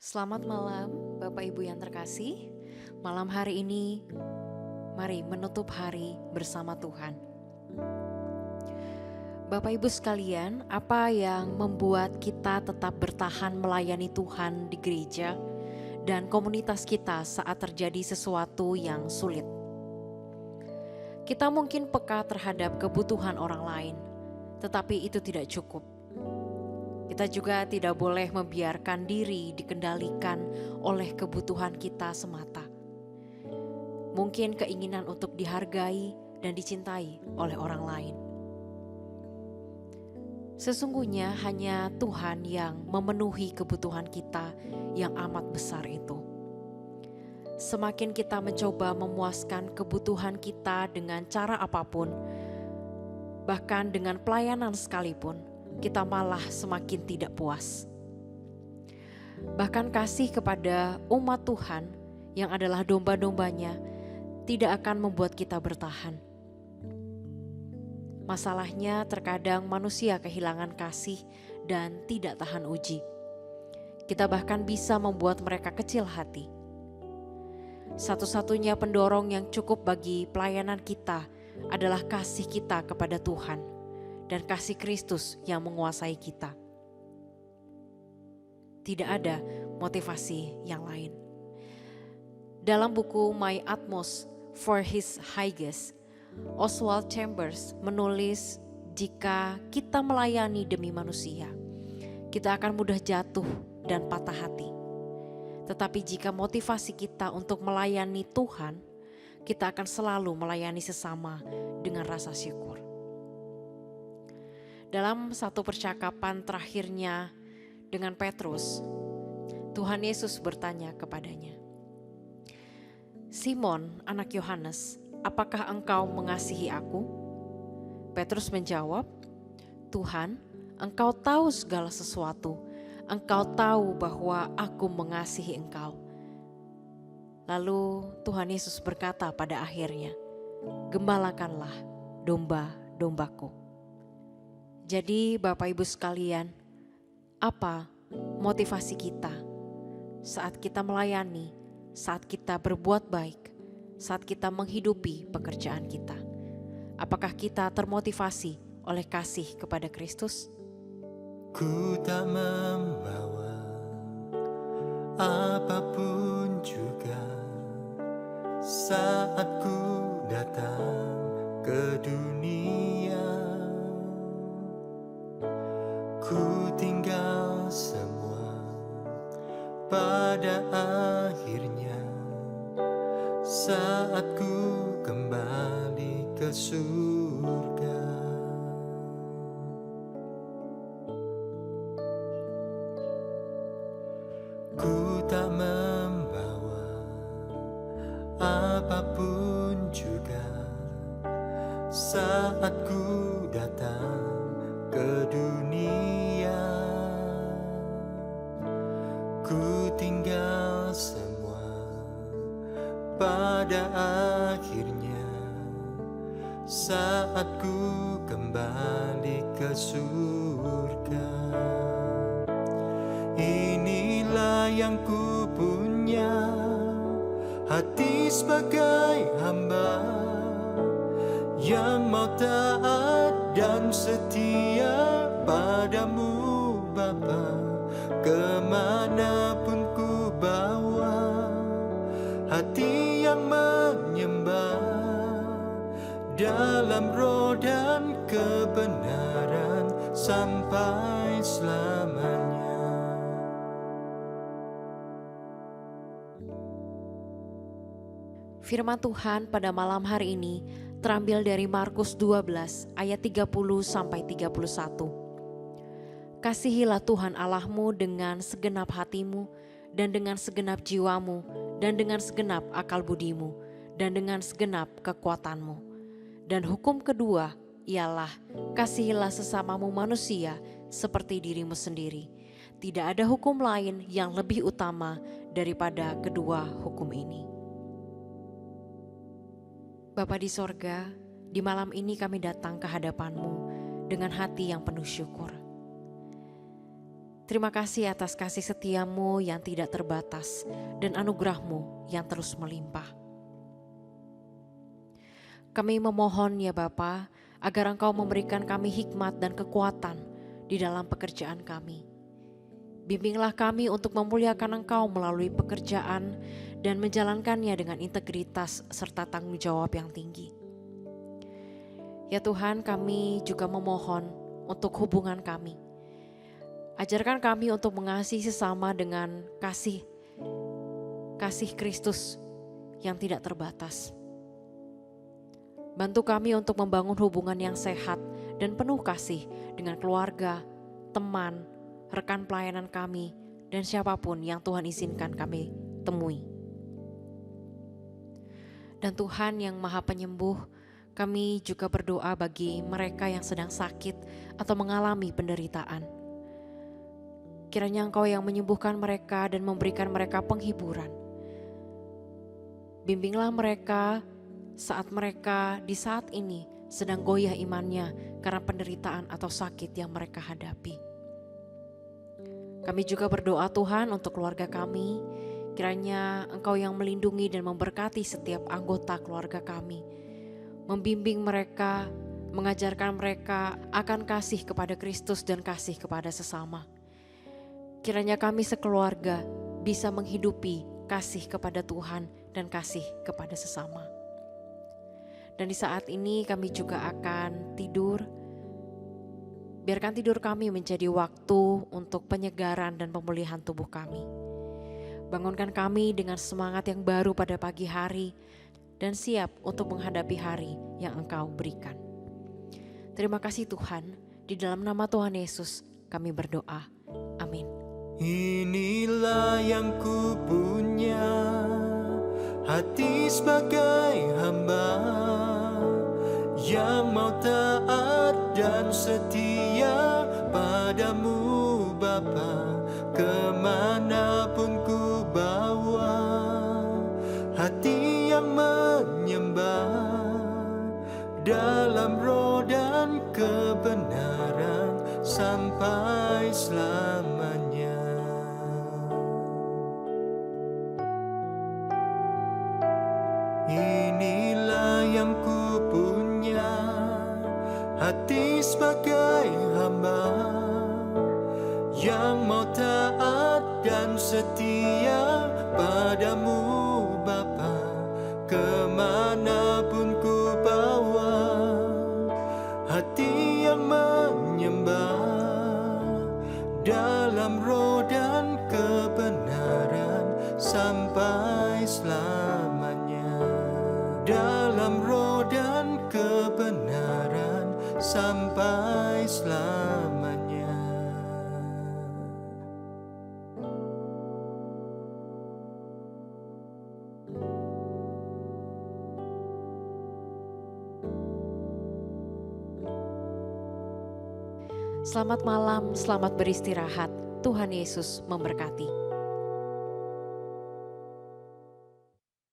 Selamat malam, Bapak Ibu yang terkasih. Malam hari ini, mari menutup hari bersama Tuhan. Bapak Ibu sekalian, apa yang membuat kita tetap bertahan melayani Tuhan di gereja dan komunitas kita saat terjadi sesuatu yang sulit? Kita mungkin peka terhadap kebutuhan orang lain, tetapi itu tidak cukup. Kita juga tidak boleh membiarkan diri dikendalikan oleh kebutuhan kita semata. Mungkin keinginan untuk dihargai dan dicintai oleh orang lain. Sesungguhnya hanya Tuhan yang memenuhi kebutuhan kita yang amat besar itu. Semakin kita mencoba memuaskan kebutuhan kita dengan cara apapun, bahkan dengan pelayanan sekalipun, kita malah semakin tidak puas. Bahkan kasih kepada umat Tuhan yang adalah domba-dombanya tidak akan membuat kita bertahan. Masalahnya terkadang manusia kehilangan kasih dan tidak tahan uji. Kita bahkan bisa membuat mereka kecil hati. Satu-satunya pendorong yang cukup bagi pelayanan kita adalah kasih kita kepada Tuhan dan kasih Kristus yang menguasai kita. Tidak ada motivasi yang lain. Dalam buku My Utmost for His Highest, Oswald Chambers menulis, jika kita melayani demi manusia, kita akan mudah jatuh dan patah hati. Tetapi jika motivasi kita untuk melayani Tuhan, kita akan selalu melayani sesama dengan rasa syukur. Dalam satu percakapan terakhirnya dengan Petrus, Tuhan Yesus bertanya kepadanya, "Simon, anak Yohanes, apakah engkau mengasihi aku?" Petrus menjawab, "Tuhan, engkau tahu segala sesuatu. Engkau tahu bahwa aku mengasihi engkau." Lalu Tuhan Yesus berkata pada akhirnya, "Gembalakanlah domba-dombaku." Jadi Bapak Ibu sekalian, apa motivasi kita saat kita melayani, saat kita berbuat baik, saat kita menghidupi pekerjaan kita? Apakah kita termotivasi oleh kasih kepada Kristus? Ku tak membawa apapun juga saat ku datang ke dunia. Ku tinggal semua pada akhirnya saat ku kembali ke surga. Ku tak membawa apapun juga saat ku datang ke dunia. Ku tinggal semua pada akhirnya saat ku kembali ke surga. Inilah yang ku punya, hati sebagai hamba yang mau taat dan setia padamu Bapa. Kemanapun ku bawa, hati yang menyembah dalam roh dan kebenaran sampai selamanya. Firman Tuhan pada malam hari ini terambil dari Markus 12 ayat 30 sampai 31. Kasihilah Tuhan Allahmu dengan segenap hatimu dan dengan segenap jiwamu dan dengan segenap akal budimu dan dengan segenap kekuatanmu. Dan hukum kedua ialah kasihilah sesamamu manusia seperti dirimu sendiri. Tidak ada hukum lain yang lebih utama daripada kedua hukum ini. Bapa di sorga, di malam ini kami datang ke hadapan-Mu dengan hati yang penuh syukur. Terima kasih atas kasih setiamu yang tidak terbatas dan anugerahmu yang terus melimpah. Kami memohon ya Bapa, agar Engkau memberikan kami hikmat dan kekuatan di dalam pekerjaan kami. Bimbinglah kami untuk memuliakan Engkau melalui pekerjaan dan menjalankannya dengan integritas serta tanggung jawab yang tinggi. Ya Tuhan, kami juga memohon untuk hubungan kami. Ajarkan kami untuk mengasihi sesama dengan kasih Kristus yang tidak terbatas. Bantu kami untuk membangun hubungan yang sehat dan penuh kasih dengan keluarga, teman, rekan pelayanan kami, dan siapapun yang Tuhan izinkan kami temui. Dan Tuhan yang Maha Penyembuh, kami juga berdoa bagi mereka yang sedang sakit atau mengalami penderitaan. Kiranya Engkau yang menyembuhkan mereka dan memberikan mereka penghiburan. Bimbinglah mereka di saat ini sedang goyah imannya karena penderitaan atau sakit yang mereka hadapi. Kami juga berdoa Tuhan untuk keluarga kami. Kiranya Engkau yang melindungi dan memberkati setiap anggota keluarga kami. Membimbing mereka, mengajarkan mereka akan kasih kepada Kristus dan kasih kepada sesama. Kiranya kami sekeluarga bisa menghidupi kasih kepada Tuhan dan kasih kepada sesama. Dan di saat ini kami juga akan tidur. Biarkan tidur kami menjadi waktu untuk penyegaran dan pemulihan tubuh kami. Bangunkan kami dengan semangat yang baru pada pagi hari dan siap untuk menghadapi hari yang Engkau berikan. Terima kasih Tuhan, di dalam nama Tuhan Yesus kami berdoa. Amin. Inilah yang ku punya, hati sebagai hamba yang mau taat dan setia padamu Bapa. Kemanapun ku bawa, hati yang menyembah dalam roh dan kebenaran sampai selamanya. Inilah yang ku punya, hati sebagai hamba yang mau taat dan setia padamu Bapa. Kemanapun ku bawa, hati yang menyembah dalam roh dan kebenaran sampai selamanya. Dalam roh dan kebenaran sampai selamanya. Selamat malam, selamat beristirahat. Tuhan Yesus memberkati.